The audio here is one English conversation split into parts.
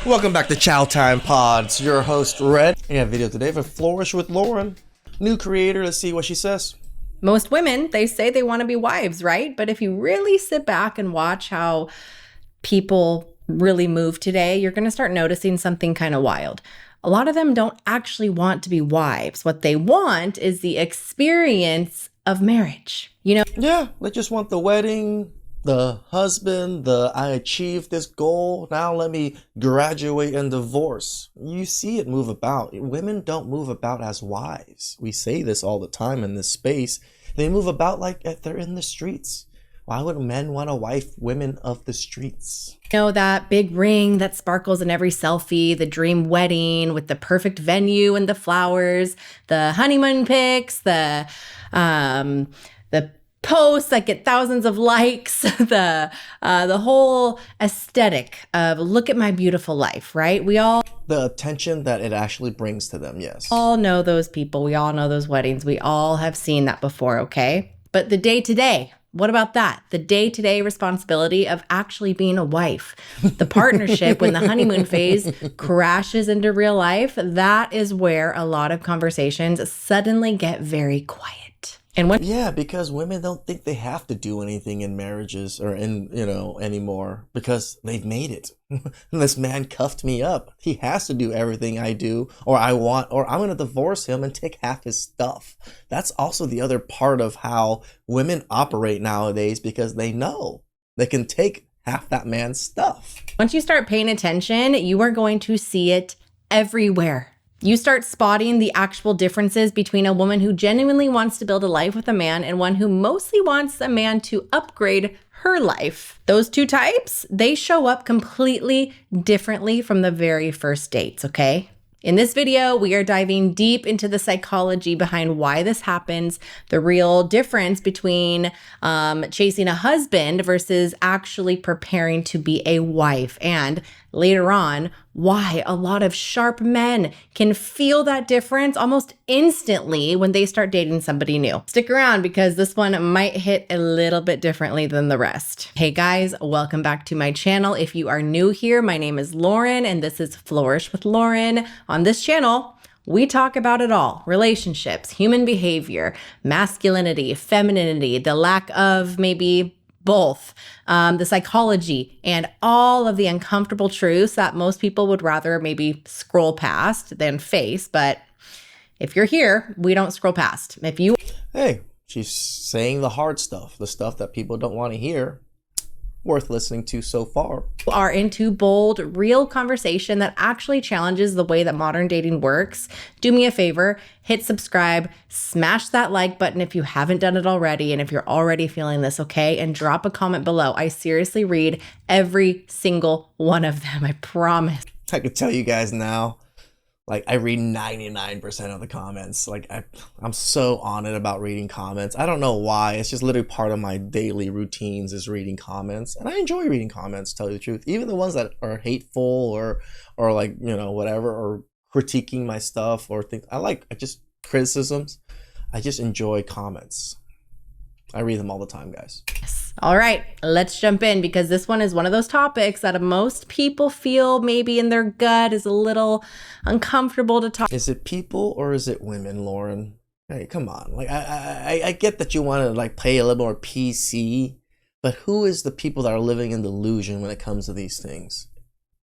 Welcome back to Chow Time Pods. Your host, Red. We have a video today for Flourish with Laurin. New creator. Let's see what she says. Most women, they say they want to be wives, right? But if you really sit back and watch how people really move today, you're going to start noticing something kind of wild. A lot of them don't actually want to be wives. What they want is the experience of marriage. Yeah, they just want the wedding, the husband, I achieved this goal. Now let me graduate and divorce. You see it move about. Women don't move about as wives. We say this all the time in this space. They move about like they're in the streets. Why would men want to wife women of the streets? That big ring that sparkles in every selfie, the dream wedding with the perfect venue and the flowers, the honeymoon pics, the posts that get thousands of likes, the whole aesthetic of look at my beautiful life, right? The attention that it actually brings to them, yes. All know those people. We all know those weddings. We all have seen that before, okay? But the day-to-day, what about that? The day-to-day responsibility of actually being a wife. The partnership when the honeymoon phase crashes into real life, that is where a lot of conversations suddenly get very quiet. Yeah, because women don't think they have to do anything in marriages or anymore because they've made it. This man cuffed me up. He has to do everything I do or I'm going to divorce him and take half his stuff. That's also the other part of how women operate nowadays because they know they can take half that man's stuff. Once you start paying attention, you are going to see it everywhere. You start spotting the actual differences between a woman who genuinely wants to build a life with a man and one who mostly wants a man to upgrade her life. Those two types, they show up completely differently from the very first dates, okay? In this video, we are diving deep into the psychology behind why this happens, the real difference between chasing a husband versus actually preparing to be a wife, and later on, why a lot of sharp men can feel that difference almost instantly when they start dating somebody new. Stick around because this one might hit a little bit differently than the rest. Hey guys, welcome back to my channel. If you are new here, my name is Laurin and this is Flourish with Laurin. On this channel, we talk about it all: relationships, human behavior, masculinity, femininity, the lack of maybe both, the psychology, and all of the uncomfortable truths that most people would rather maybe scroll past than face. But if you're here, we don't scroll past. Hey, she's saying the hard stuff, the stuff that people don't want to hear. Worth listening to so far. Are into bold, real conversation that actually challenges the way that modern dating works, do me a favor, hit subscribe, smash that like button if you haven't done it already, and if you're already feeling this, okay? And drop a comment below. I seriously read every single one of them, I promise. I can tell you guys now, I read 99% of the comments. I'm so on it about reading comments. I don't know why. It's just literally part of my daily routines is reading comments. And I enjoy reading comments, to tell you the truth. Even the ones that are hateful or whatever, or critiquing my stuff or things. I just criticisms. I just enjoy comments. I read them all the time, guys. All right, let's jump in because this one is one of those topics that most people feel maybe in their gut is a little uncomfortable to talk. Is it people or is it women, Laurin? Hey, come on. I get that you want to play a little more PC, but who is the people that are living in delusion when it comes to these things?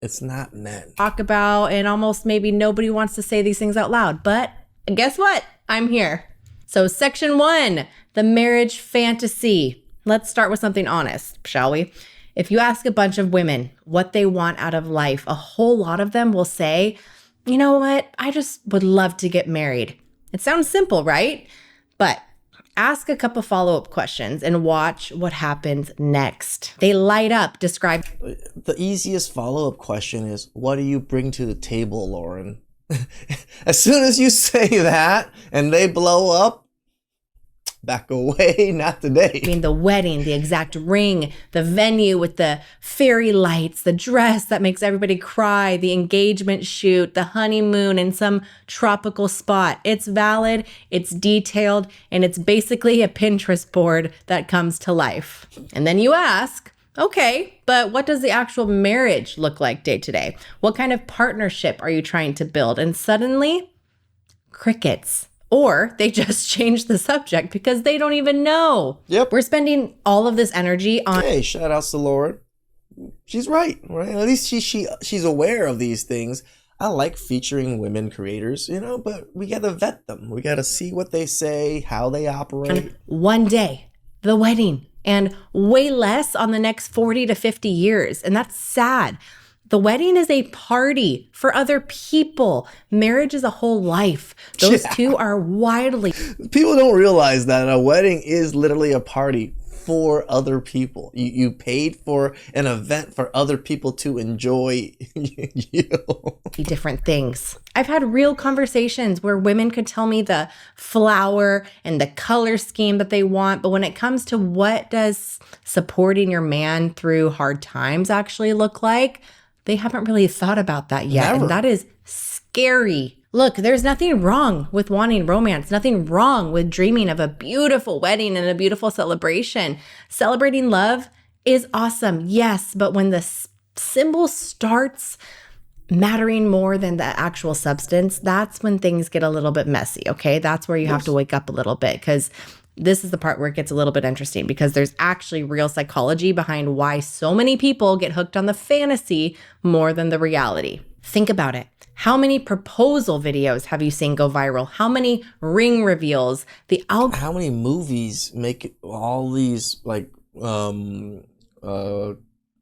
It's not men. Talk about, and almost maybe nobody wants to say these things out loud, but guess what? I'm here. So section 1, the marriage fantasy. Let's start with something honest, shall we? If you ask a bunch of women what they want out of life, a whole lot of them will say, you know what? I just would love to get married. It sounds simple, right? But ask a couple follow-up questions and watch what happens next. They light up, describe. The easiest follow-up question is, what do you bring to the table, Laurin? As soon as you say that and they blow up, back away, not today. I mean, the wedding, the exact ring, the venue with the fairy lights, the dress that makes everybody cry, the engagement shoot, the honeymoon in some tropical spot. It's valid, it's detailed, and it's basically a Pinterest board that comes to life. And then you ask, Okay, but what does the actual marriage look like day to day? What kind of partnership are you trying to build? And suddenly, crickets. Or they just change the subject because they don't even know. Yep. We're spending all of this energy on. Hey, shout outs to Lauren. She's right? At least she's aware of these things. I like featuring women creators, but we gotta vet them. We gotta see what they say, how they operate. One day, the wedding, and way less on the next 40 to 50 years. And that's sad. The wedding is a party for other people. Marriage is a whole life. Those two are widely. People don't realize that a wedding is literally a party for other people. You paid for an event for other people to enjoy you. Different things. I've had real conversations where women could tell me the flower and the color scheme that they want, but when it comes to what does supporting your man through hard times actually look like, they haven't really thought about that yet. Never. And that is scary. Look, there's nothing wrong with wanting romance, nothing wrong with dreaming of a beautiful wedding and a beautiful celebration. Celebrating love is awesome, yes, but when the symbol starts mattering more than the actual substance, that's when things get a little bit messy, okay? That's where you have to wake up a little bit, because this is the part where it gets a little bit interesting, because there's actually real psychology behind why so many people get hooked on the fantasy more than the reality. Think about it. How many proposal videos have you seen go viral? How many ring reveals? How many movies make all these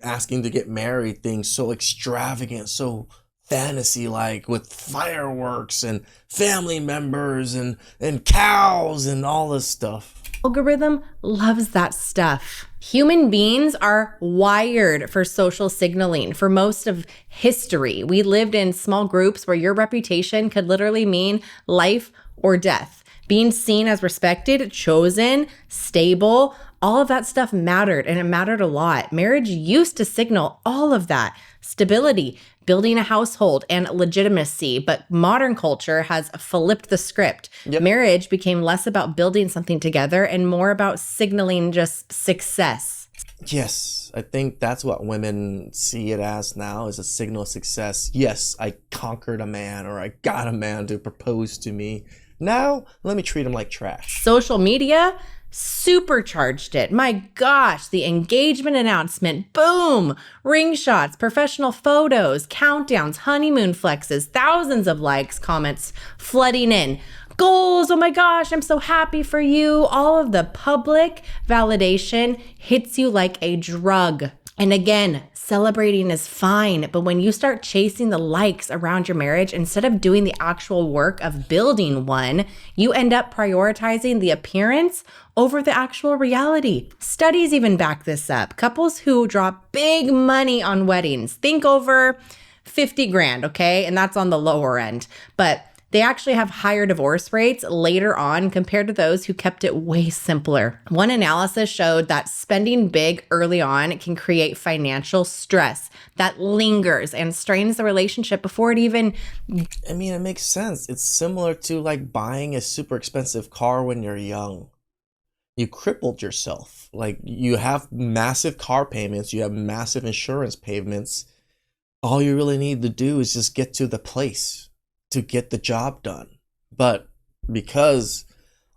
asking to get married things so extravagant, so fantasy-like, with fireworks and family members and cows and all this stuff? Algorithm loves that stuff. Human beings are wired for social signaling. For most of history, we lived in small groups where your reputation could literally mean life or death. Being seen as respected, chosen, stable, all of that stuff mattered, and it mattered a lot. Marriage used to signal all of that. Stability, building a household, and legitimacy. But modern culture has flipped the script. Yep. Marriage became less about building something together and more about signaling just success. Yes, I think that's what women see it as now, is a signal of success. Yes, I conquered a man, or I got a man to propose to me. Now, let me treat him like trash. Social media supercharged it. My gosh, the engagement announcement, boom, ring shots, professional photos, countdowns, honeymoon flexes, thousands of likes, comments flooding in. Goals, oh my gosh, I'm so happy for you. All of the public validation hits you like a drug. And again, celebrating is fine, but when you start chasing the likes around your marriage instead of doing the actual work of building one, you end up prioritizing the appearance over the actual reality. Studies even back this up. Couples who drop big money on weddings, think over 50 grand, okay? And that's on the lower end. But they actually have higher divorce rates later on compared to those who kept it way simpler. One analysis showed that spending big early on can create financial stress that lingers and strains the relationship before it even... I mean, it makes sense. It's similar to like buying a super expensive car when you're young. You crippled yourself. Like, you have massive car payments, you have massive insurance payments. All you really need to do is just get to the place to get the job done. But because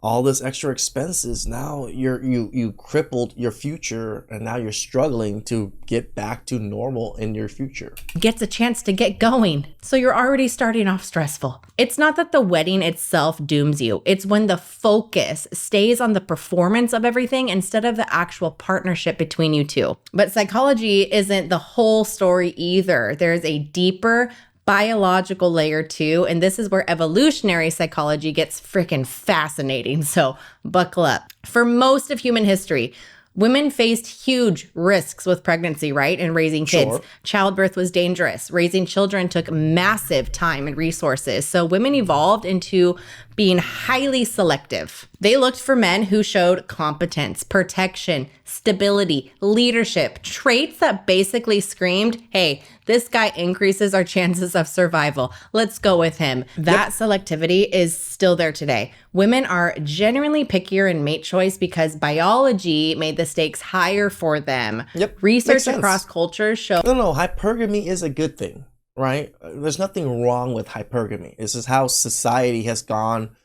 all this extra expenses, now you crippled your future, and now you're struggling to get back to normal in your future. Gets a chance to get going. So you're already starting off stressful. It's not that the wedding itself dooms you. It's when the focus stays on the performance of everything instead of the actual partnership between you two. But psychology isn't the whole story either. There's a deeper biological layer too, and this is where evolutionary psychology gets freaking fascinating, so buckle up. For most of human history, women faced huge risks with pregnancy, right? And raising kids. Sure. Childbirth was dangerous. Raising children took massive time and resources. So women evolved into being highly selective. They looked for men who showed competence, protection, stability, leadership, traits that basically screamed, hey, this guy increases our chances of survival. Let's go with him. That selectivity is still there today. Women are genuinely pickier in mate choice because biology made the stakes higher for them. Research across cultures show. No, hypergamy is a good thing, right? There's nothing wrong with hypergamy. This is how society has gone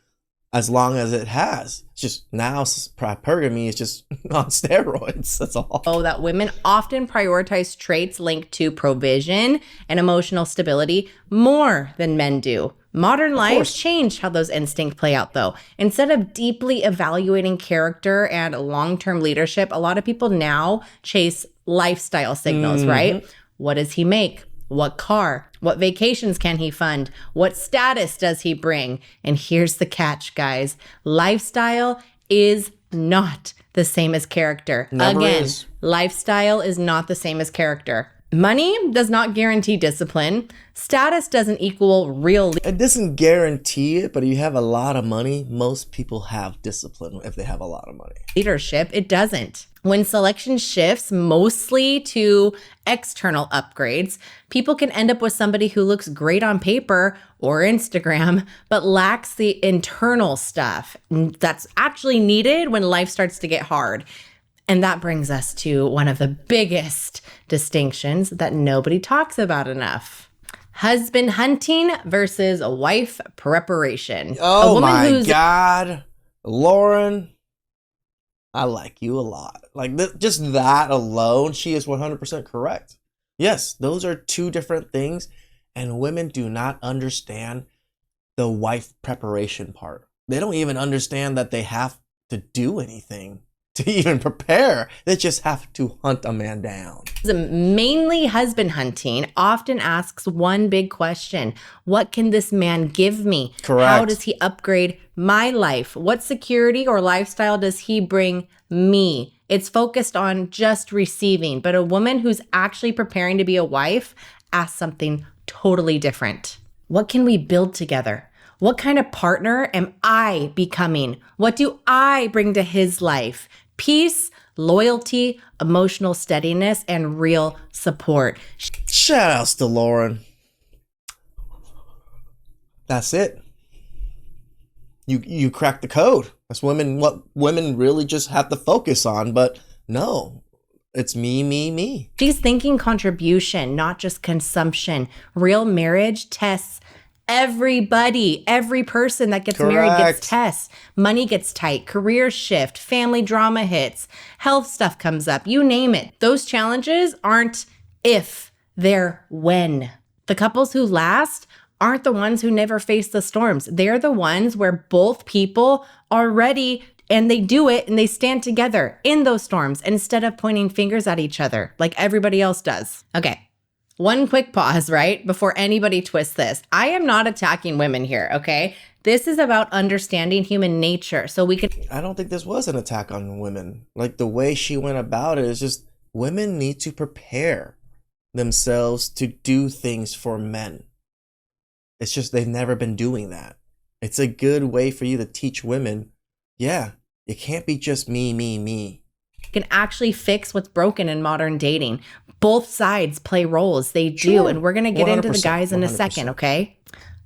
as long as it has. It's just now hypergamy is just on steroids. That's all. That women often prioritize traits linked to provision and emotional stability more than men do. Modern life changed how those instincts play out, though. Instead of deeply evaluating character and long-term leadership, a lot of people now chase lifestyle signals, right? What does he make? What car? What vacations can he fund? What status does he bring? And here's the catch, guys. Lifestyle is not the same as character. Never is. Lifestyle is not the same as character. Money does not guarantee discipline. Status doesn't equal real. It doesn't guarantee it, but if you have a lot of money, most people have discipline if they have a lot of money. Leadership, it doesn't. When selection shifts mostly to external upgrades, people can end up with somebody who looks great on paper or Instagram, but lacks the internal stuff that's actually needed when life starts to get hard. And that brings us to one of the biggest distinctions that nobody talks about enough. Husband hunting versus wife preparation. Oh my God. Lauren, I like you a lot. Like just that alone, she is 100% correct. Yes, those are two different things. And women do not understand the wife preparation part. They don't even understand that they have to do anything to even prepare. They just have to hunt a man down. Mainly husband hunting often asks one big question. What can this man give me? Correct. How does he upgrade my life? What security or lifestyle does he bring me? It's focused on just receiving, but a woman who's actually preparing to be a wife asks something totally different. What can we build together? What kind of partner am I becoming? What do I bring to his life? Peace, loyalty, emotional steadiness, and real support. Shout outs to Lauren. That's it. You cracked the code. That's what women really just have to focus on. But no, it's me. She's thinking contribution, not just consumption. Real marriage tests everybody. Every person that gets married gets tests. Money gets tight, careers shift, family drama hits, health stuff comes up, you name it. Those challenges aren't if, they're when. The couples who last aren't the ones who never face the storms. They're the ones where both people are ready and they do it and they stand together in those storms instead of pointing fingers at each other like everybody else does. Okay. One quick pause, right? Before anybody twists this. I am not attacking women here, okay? This is about understanding human nature so we can... I don't think this was an attack on women. Like the way she went about it is just women need to prepare themselves to do things for men. It's just they've never been doing that. It's a good way for you to teach women, yeah, it can't be just me. Can actually fix what's broken in modern dating. Both sides play roles. They do. Sure. And we're going to get into the guys in a second, okay?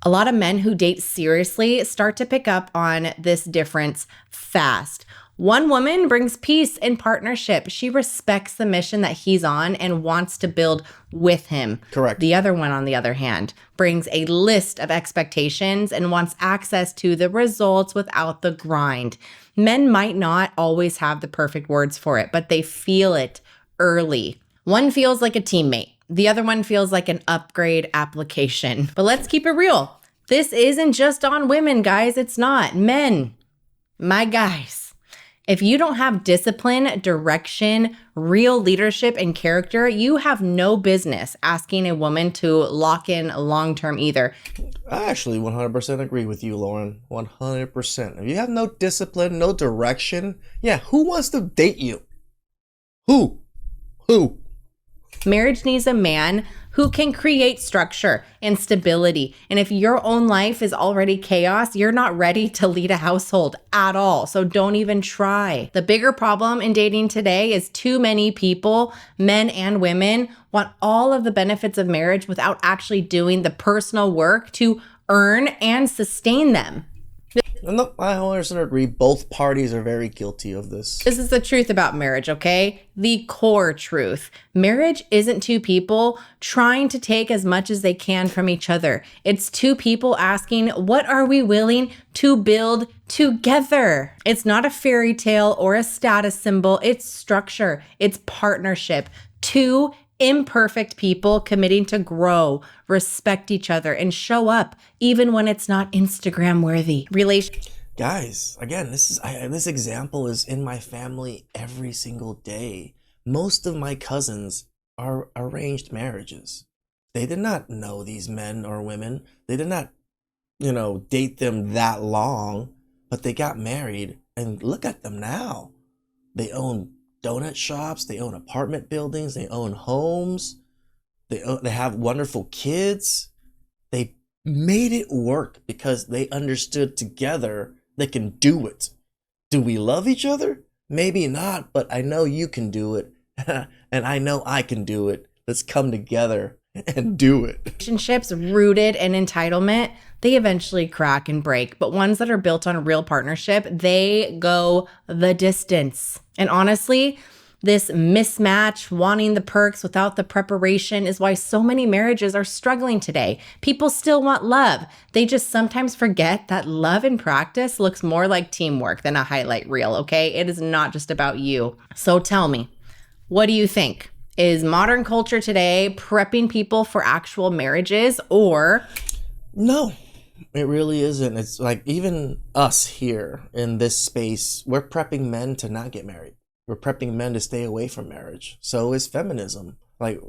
A lot of men who date seriously start to pick up on this difference fast. One woman brings peace in partnership. She respects the mission that he's on and wants to build with him. Correct. The other one, on the other hand, brings a list of expectations and wants access to the results without the grind. Men might not always have the perfect words for it, but they feel it early. One feels like a teammate. The other one feels like an upgrade application. But let's keep it real. This isn't just on women, guys. It's not. Men, my guys, if you don't have discipline, direction, real leadership, and character, you have no business asking a woman to lock in long-term either. I actually 100% agree with you, Lauren. 100%. If you have no discipline, no direction, yeah, who wants to date you? Who? Marriage needs a man who can create structure and stability. And if your own life is already chaos, you're not ready to lead a household at all. So don't even try. The bigger problem in dating today is too many people, men and women, want all of the benefits of marriage without actually doing the personal work to earn and sustain them. No, I 100% agree. Both parties are very guilty of this. This is the truth about marriage, okay? The core truth. Marriage isn't two people trying to take as much as they can from each other. It's two people asking, what are we willing to build together? It's not a fairy tale or a status symbol. It's structure. It's partnership. Two imperfect people committing to grow, respect each other, and show up even when it's not Instagram worthy. Guys, again, this example is in my family every single day. Most of my cousins are arranged marriages. They did not know these men or women. They did not, date them that long, but they got married, and look at them now. They own donut shops, they own apartment buildings, they own homes, they have wonderful kids. They made it work because they understood together they can do it. Do we love each other? Maybe not, but I know you can do it, and I know I can do it. Let's come together and do it. Relationships rooted in entitlement, they eventually crack and break, but ones that are built on a real partnership, they go the distance. And honestly, this mismatch, wanting the perks without the preparation, is why so many marriages are struggling today. People still want love. They just sometimes forget that love in practice looks more like teamwork than a highlight reel, okay? It is not just about you. So tell me, what do you think? Is modern culture today prepping people for actual marriages, or? No, it really isn't. It's like even us here in this space, we're prepping men to not get married. We're prepping men to stay away from marriage. So is feminism. Like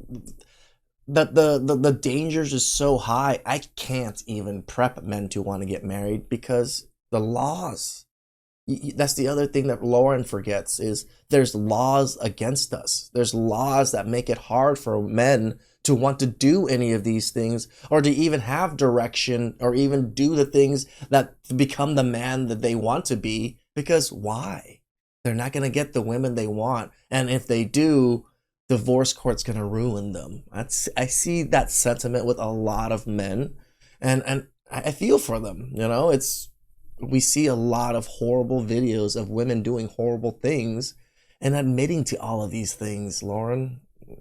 the dangers is so high. I can't even prep men to want to get married because the laws. That's the other thing that Lauren forgets is there's laws against us. There's laws that make it hard for men to want to do any of these things or to even have direction or even do the things that become the man that they want to be. Because why? They're not going to get the women they want. And if they do, divorce court's going to ruin them. I see that sentiment with a lot of men. And I feel for them. We see a lot of horrible videos of women doing horrible things and admitting to all of these things, Lauren.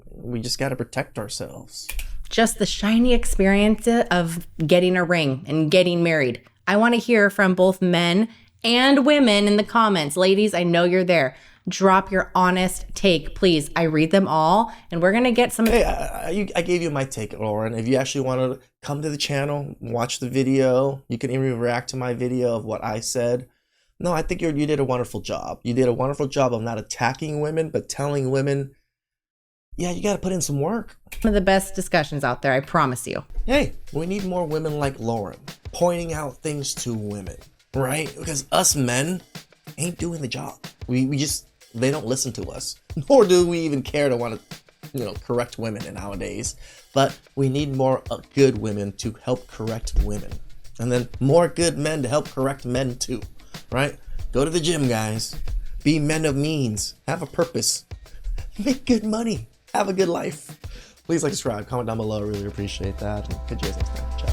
We just got to protect ourselves. Just the shiny experience of getting a ring and getting married. I want to hear from both men and women in the comments. Ladies, I know you're there. Drop your honest take, please. I read them all, and we're going to get some... Hey, I gave you my take, Lauren. If you actually want to come to the channel, watch the video, you can even react to my video of what I said. No, I think you did a wonderful job. You did a wonderful job of not attacking women, but telling women, yeah, you got to put in some work. One of the best discussions out there, I promise you. Hey, we need more women like Lauren, pointing out things to women, right? Because us men ain't doing the job. They don't listen to us, nor do we even care to want to, correct women nowadays. But we need more good women to help correct women. And then more good men to help correct men too, right? Go to the gym, guys. Be men of means. Have a purpose. Make good money. Have a good life. Please like, subscribe, comment down below. I really appreciate that. And catch you guys next time. Ciao.